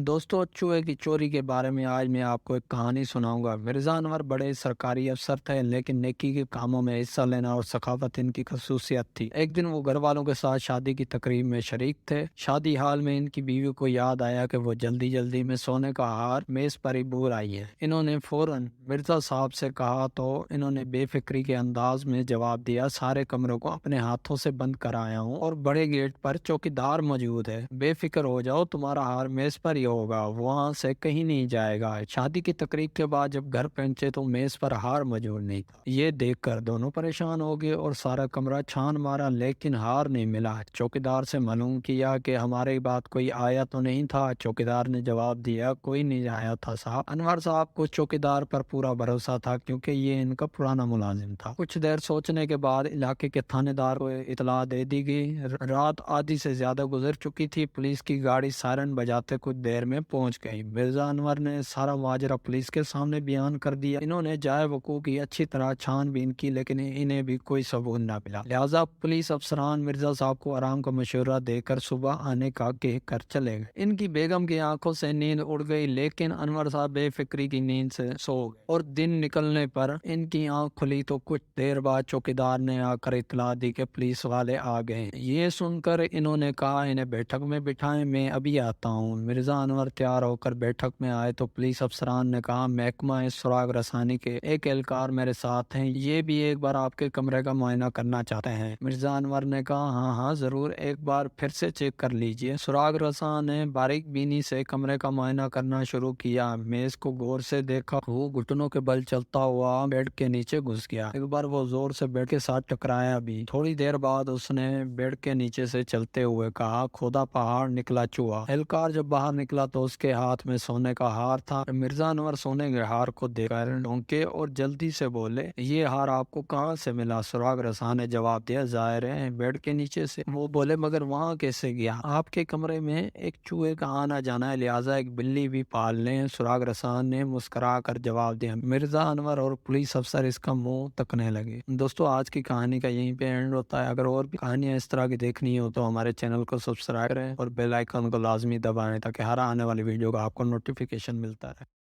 دوستو چوہے کی چوری کے بارے میں آج میں آپ کو ایک کہانی سناؤں گا۔ مرزا انور بڑے سرکاری افسر تھے، لیکن نیکی کے کاموں میں حصہ لینا اور سخاوت ان کی خصوصیت تھی۔ ایک دن وہ گھر والوں کے ساتھ شادی کی تقریب میں شریک تھے۔ شادی حال میں ان کی بیوی کو یاد آیا کہ وہ جلدی جلدی میں سونے کا ہار میز پر ہی بھول آئی ہے۔ انہوں نے فوراً مرزا صاحب سے کہا تو انہوں نے بے فکری کے انداز میں جواب دیا، سارے کمروں کو اپنے ہاتھوں سے بند کرایا ہوں اور بڑے گیٹ پر چوکیدار موجود ہے۔ بے فکر ہو جاؤ، تمہارا ہار میز پر ہی ہوگا، وہاں سے کہیں نہیں جائے گا۔ شادی کی تقریب کے بعد جب گھر پہنچے تو میز پر ہار موجود نہیں تھا۔ یہ دیکھ کر دونوں پریشان ہو گئے اور سارا کمرہ چھان مارا، لیکن ہار نہیں ملا۔ چوکیدار سے معلوم کیا کہ ہماری بات کوئی آیا تو نہیں تھا۔ چوکیدار نے جواب دیا، کوئی نہیں آیا تھا صاحب۔ انور صاحب کو چوکیدار پر پورا بھروسہ تھا کیونکہ یہ ان کا پرانا ملازم تھا۔ کچھ دیر سوچنے کے بعد علاقے کے تھانے دار کو اطلاع دے دی گئی۔ رات آدھی سے زیادہ گزر چکی تھی۔ پولیس کی گاڑی سائرن بجاتے کچھ دیر میں پہنچ گئی۔ مرزا انور نے سارا ماجرا پولیس کے سامنے بیان کر دیا۔ انہوں نے جائے وقوع کی اچھی طرح چھان بین کی، لیکن انہیں بھی کوئی ثبوت نہ ملا۔ لہٰذا پولیس افسران مرزا صاحب کو آرام کا مشورہ دے کر صبح آنے کا کہہ کر چلے گئے۔ ان کی بیگم کی آنکھوں سے نیند اڑ گئی، لیکن انور صاحب بے فکری کی نیند سے سو گئے اور دن نکلنے پر ان کی آنکھ کھلی تو کچھ دیر بعد چوکیدار نے آ کر اطلاع دی کہ پولیس والے آ گئے ہیں۔ یہ سن کر انہوں نے کہا، انہیں بیٹھک میں بٹھائیں، میں ابھی آتا ہوں۔ مرزا انور تیار ہو کر بیٹھک میں آئے تو پولیس افسران نے کہا، محکمہ سراغ رسانی کے ایک اہلکار میرے ساتھ ہیں، یہ بھی ایک بار آپ کے کمرے کا معائنہ کرنا چاہتے ہیں۔ مرزا انور نے کہا، ہاں ہاں ضرور، ایک بار پھر سے چیک کر لیجئے۔ سراغ رساں نے باریک بینی سے کمرے کا معائنہ کرنا شروع کیا۔ میز کو غور سے دیکھا، وہ گھٹنوں کے بل چلتا ہوا بیڈ کے نیچے گھس گیا۔ ایک بار وہ زور سے بیڈ کے ساتھ ٹکرایا بھی۔ تھوڑی دیر بعد اس نے بیڈ کے نیچے سے چلتے ہوئے کہا، خدا پہاڑ نکلا چوہا۔ اہلکار جب باہر نکلا تو اس کے ہاتھ میں سونے کا ہار تھا۔ مرزا انور سونے کے ہار کو دیکھ کر ڈونکے اور جلدی سے بولے، یہ ہار آپ کو کہاں سے ملا؟ سراغ رساں نے جواب دیا، ظاہر ہے بیڈ کے نیچے سے۔ وہ بولے، مگر وہاں کیسے گیا؟ آپ کے کمرے میں ایک چوہے کا آنا جانا ہے، لہٰذا ایک بلی بھی پال لیں۔ سراغ رساں نے مسکرا کر جواب دیا۔ مرزا انور اور پولیس افسر اس کا منہ تکنے لگے۔ دوستو آج کی کہانی کا یہیں پہ اینڈ ہوتا ہے۔ اگر اور بھی کہانیاں اس طرح کی دیکھنی ہو تو ہمارے چینل کو سبسکرائب کریں اور بیل آئیکن کو لازمی دبائیں تاکہ ہر آنے والی ویڈیو کا آپ کو نوٹیفیکیشن ملتا رہے۔